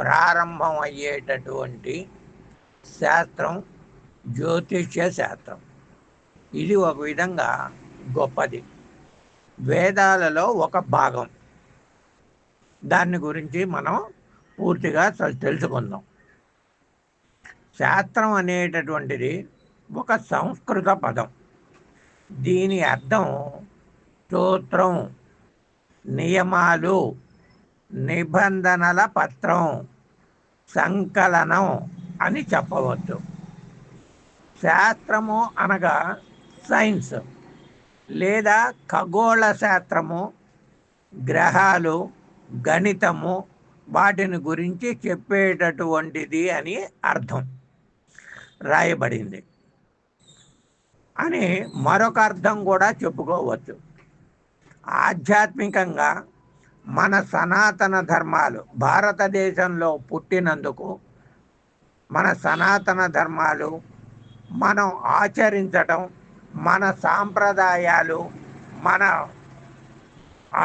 ప్రారంభం అయ్యేటటువంటి శాస్త్రం జ్యోతిష్య శాస్త్రం. ఇది ఒక విధంగా గొప్పది, వేదాలలో ఒక భాగం. దాని గురించి మనం పూర్తిగా తెలుసుకుందాం. శాస్త్రం అనేటటువంటిది ఒక సంస్కృత పదం. దీని అర్థం స్తోత్రం, నియమాలు, నిబంధనల పత్రం, సంకలనం అని చెప్పవచ్చు. శాస్త్రము అనగా సైన్స్ లేదా ఖగోళ శాస్త్రము, గ్రహాలు, గణితము వాటిని గురించి చెప్పేటటువంటిది అని అర్థం రాయబడింది అని మరొక అర్థం కూడా చెప్పుకోవచ్చు. ఆధ్యాత్మికంగా మన సనాతన ధర్మాలు, భారతదేశంలో పుట్టినందుకు మన సనాతన ధర్మాలు మనం ఆచరించటం, మన సాంప్రదాయాలు, మన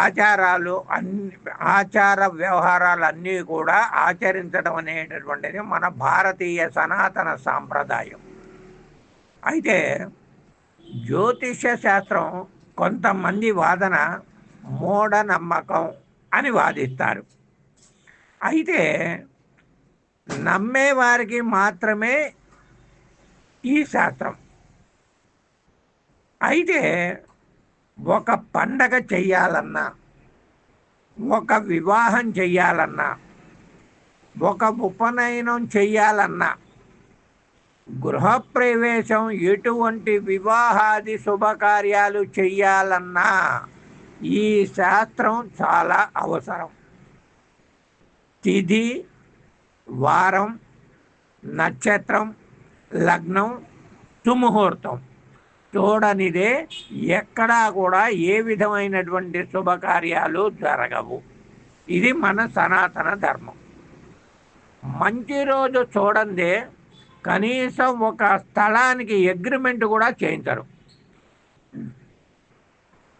ఆచారాలు ఆచార వ్యవహారాలన్నీ కూడా ఆచరించడం అనేటటువంటిది మన భారతీయ సనాతన సాంప్రదాయం. అయితే జ్యోతిష్య శాస్త్రం కొంతమంది వాదన మూఢనమ్మకం అని వాదిస్తారు. అయితే నమ్మేవారికి మాత్రమే ఈ శాస్త్రం. అయితే ఒక పండగ చెయ్యాలన్నా, ఒక వివాహం చెయ్యాలన్నా, ఒక ఉపనయనం చెయ్యాలన్నా, గృహప్రవేశం, ఎటువంటి వివాహాది శుభకార్యాలు చెయ్యాలన్నా ఈ శాస్త్రం చాలా అవసరం. తిథి, వారం, నక్షత్రం, లగ్నం, సుముహూర్తం చూడనిదే ఎక్కడా కూడా ఏ విధమైనటువంటి శుభకార్యాలు జరగవు. ఇది మన సనాతన ధర్మం. మంచి రోజు చూడందే కనీసం ఒక స్థలానికి అగ్రిమెంట్ కూడా చేయించరు.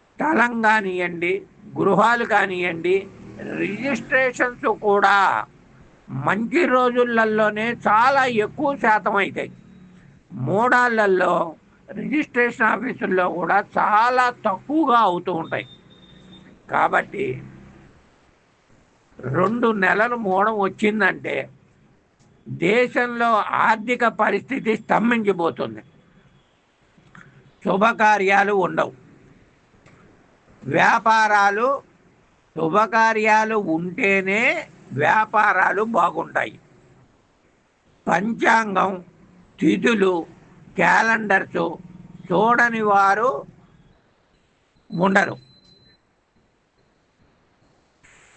స్థలం కానివ్వండి, గృహాలు కానివ్వండి, రిజిస్ట్రేషన్స్ కూడా మంచి రోజులలోనే చాలా ఎక్కువ శాతం అవుతాయి. మూడాళ్ళల్లో రిజిస్ట్రేషన్ ఆఫీసుల్లో కూడా చాలా తక్కువగా అవుతూ ఉంటాయి. కాబట్టి 2 నెలలు మూడం వచ్చిందంటే దేశంలో ఆర్థిక పరిస్థితి స్తంభించిపోతుంది. శుభకార్యాలు ఉండవు. వ్యాపారాలు, శుభకార్యాలు ఉంటేనే వ్యాపారాలు బాగుంటాయి. పంచాంగం, తిథులు, క్యాలెండర్స్ చూడని వారు ఉండరు.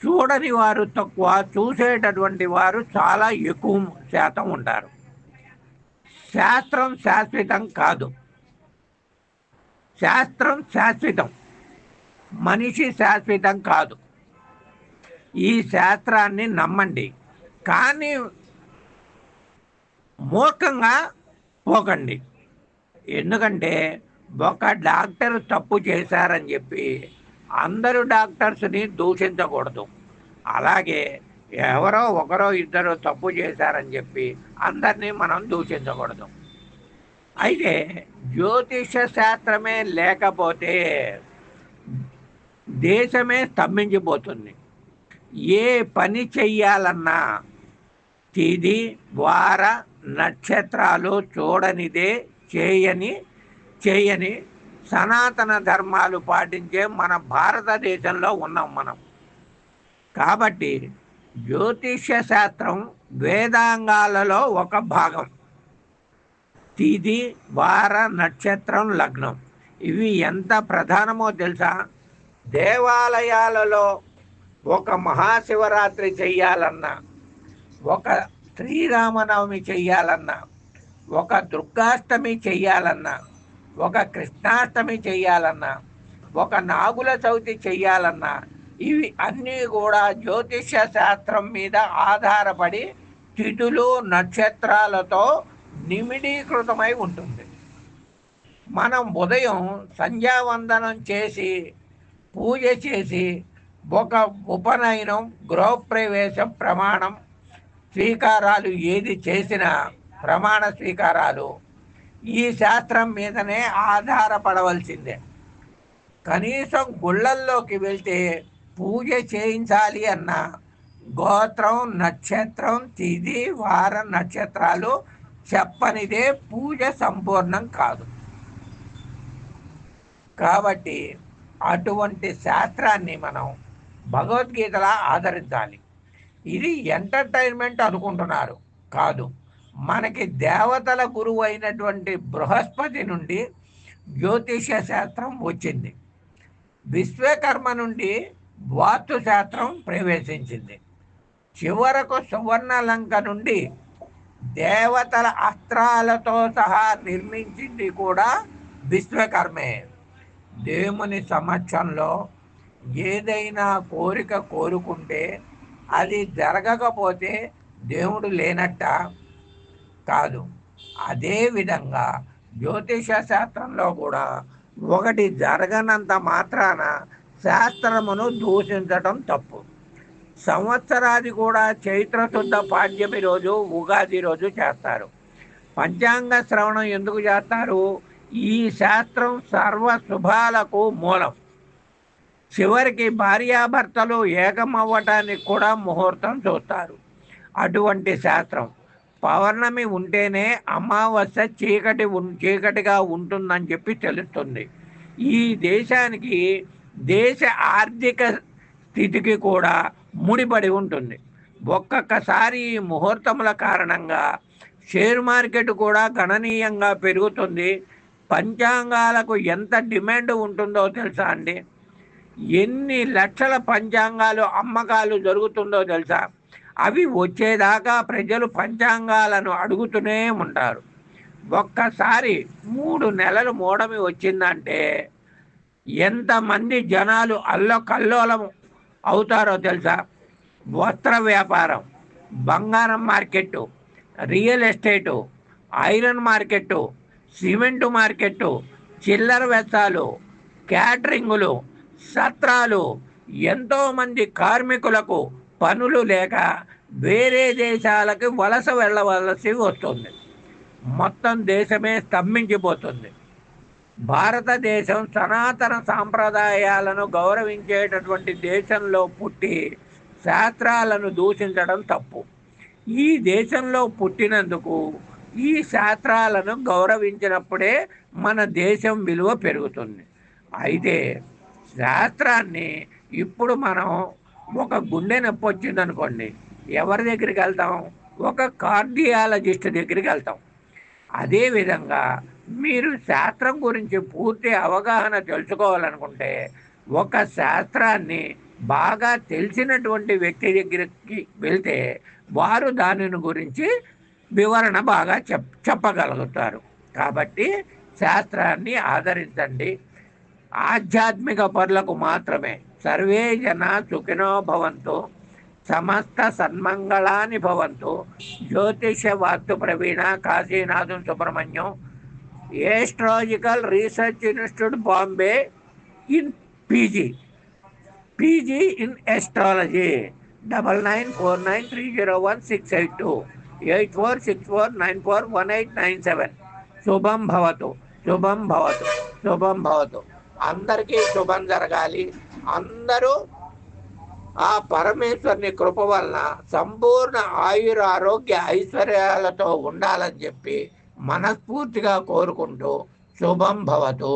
చూడని వారు తక్కువ, చూసేటటువంటి వారు చాలా ఎక్కువ శాతం ఉంటారు. శాస్త్రం శాశ్వతం కాదు. శాస్త్రం శాశ్వతం, మనిషి శాశ్వతం కాదు. ఈ శాస్త్రాన్ని నమ్మండి, కానీ మూర్ఖంగా పోకండి. ఎందుకంటే ఒక డాక్టర్ తప్పు చేశారని చెప్పి అందరూ డాక్టర్స్ని దూషించకూడదు. అలాగే ఎవరో ఒకరో ఇద్దరు తప్పు చేశారని చెప్పి అందరినీ మనం దూషించకూడదు. అయితే జ్యోతిష శాస్త్రమే లేకపోతే దేశమే స్తంభించిపోతుంది. ఏ పని చెయ్యాలన్నా తిథి, వార, నక్షత్రాలు చూడనిదే చేయని సనాతన ధర్మాలు పాటించే మన భారతదేశంలో ఉన్నాం మనం. కాబట్టి జ్యోతిష్య శాస్త్రం వేదాంగాలలో ఒక భాగం. తిథి, వార, నక్షత్రం, లగ్నం ఇవి ఎంత ప్రధానమో తెలుసా? దేవాలయాలలో ఒక మహాశివరాత్రి చెయ్యాలన్నా, ఒక శ్రీరామనవమి చెయ్యాలన్నా, ఒక దుర్గాష్టమి చెయ్యాలన్నా, ఒక కృష్ణాష్టమి చెయ్యాలన్నా, ఒక నాగుల చవితి చెయ్యాలన్నా ఇవి అన్నీ కూడా జ్యోతిష్య శాస్త్రం మీద ఆధారపడి తిథులు, నక్షత్రాలతో నిమిడీకృతమై ఉంటుంది. మనం ఉదయం సంధ్యావందనం చేసి పూజ చేసి ఒక ఉపనయనం, గృహప్రవేశం ప్రమాణం స్వీకారాలు ఏది చేసినా ప్రమాణ స్వీకారాలు ఈ శాస్త్రం మీదనే ఆధారపడవలసిందే. కనీసం గుళ్ళల్లోకి వెళ్తే పూజ చేయించాలి అన్న గోత్రం, నక్షత్రం, తిథి, వారం, నక్షత్రాలు చెప్పనిదే పూజ సంపూర్ణం కాదు. కాబట్టి అటువంటి శాస్త్రాన్ని మనం భగవద్గీతలా ఆదరించాలి. ఇది ఎంటర్టైన్మెంట్ అనుకుంటున్నారు, కాదు. మనకి దేవతల గురువు అయినటువంటి బృహస్పతి నుండి జ్యోతిష శాస్త్రం వచ్చింది. విశ్వకర్మ నుండి వాస్తు శాస్త్రం ప్రవేశించింది. చివరకు సువర్ణలంక నుండి దేవతల అస్త్రాలతో సహా నిర్మించింది కూడా విశ్వకర్మే. దేవుని సమక్షంలో ఏదైనా కోరిక కోరుకుంటే అది జరగకపోతే దేవుడు లేనట్ట కాదు. అదేవిధంగా జ్యోతిష శాస్త్రంలో కూడా ఒకటి జరగనంత మాత్రాన శాస్త్రమును దూషించటం తప్పు. సంవత్సరాది కూడా చైత్రశుద్ధ పాడ్యమి రోజు, ఉగాది రోజు చేస్తారు. పంచాంగ శ్రవణం ఎందుకు చేస్తారు? ఈ శాస్త్రం సర్వ శుభాలకు మూలం. చివరికి భార్యాభర్తలు ఏకమవ్వటానికి కూడా ముహూర్తం చూస్తారు. అటువంటి శాస్త్రం. పౌర్ణమి ఉంటేనే అమావాస్య చీకటిగా ఉంటుందని చెప్పి తెలుస్తుంది. ఈ దేశానికి దేశ ఆర్థిక స్థితికి కూడా ముడిపడి ఉంటుంది. ఒక్కొక్కసారి ఈ ముహూర్తముల కారణంగా షేర్ మార్కెట్ కూడా గణనీయంగా పెరుగుతుంది. పంచాంగాలకు ఎంత డిమాండ్ ఉంటుందో తెలుసా అండి? ఎన్ని లక్షల పంచాంగాలు అమ్మకాలు జరుగుతుందో తెలుసా? అవి వచ్చేదాకా ప్రజలు పంచాంగాలను అడుగుతూనే ఉంటారు. ఒక్కసారి 3 నెలలు మూడమి వచ్చిందంటే ఎంతమంది జనాలు అల్లకల్లోలం అవుతారో తెలుసా? వస్త్ర వ్యాపారం, బంగారం market, real estate, iron market, cement market, చిల్లర వెచ్చాలు, క్యాటరింగులు, సత్రాలు, ఎంతోమంది కార్మికులకు పనులు లేక వేరే దేశాలకు వలస వెళ్ళవలసి వస్తుంది. మొత్తం దేశమే స్తంభించిపోతుంది. భారతదేశం సనాతన సాంప్రదాయాలను గౌరవించేటటువంటి దేశంలో పుట్టి శాస్త్రాలను దూషించడం తప్పు. ఈ దేశంలో పుట్టినందుకు ఈ శాస్త్రాలను గౌరవించినప్పుడే మన దేశం విలువ పెరుగుతుంది. అయితే శాస్త్రాన్ని ఇప్పుడు మనం ఒక గుండె నొప్పి వచ్చిందనుకోండి, ఎవరి దగ్గరికి వెళ్తాం? ఒక కార్డియాలజిస్ట్ దగ్గరికి వెళ్తాం. అదేవిధంగా మీరు శాస్త్రం గురించి పూర్తి అవగాహన తెలుసుకోవాలనుకుంటే ఒక శాస్త్రాన్ని బాగా తెలిసినటువంటి వ్యక్తి దగ్గరికి వెళ్తే వారు దానిని గురించి వివరణ బాగా చెప్పగలుగుతారు. కాబట్టి శాస్త్రాన్ని ఆదరించండి. ఆధ్యాత్మిక పరులకు మాత్రమే. సర్వే జన సుఖినో భవంతు, సమస్త సన్మంగళాని భవంతు. జ్యోతిష వాస్తు ప్రవీణ, Kasinatham Subrahmanyam, astrological research institute Bombay in PG in astrology. 9949301682 8464941897. శుభం భవతు, శుభం భవతు, శుభం భవతు. అందరికీ శుభం జరగాలి. అందరూ ఆ పరమేశ్వరుని కృప వలన సంపూర్ణ ఆయుర ఆరోగ్య ఐశ్వర్యాలతో ఉండాలని చెప్పి మనస్ఫూర్తిగా కోరుకుంటూ శుభం భవతు.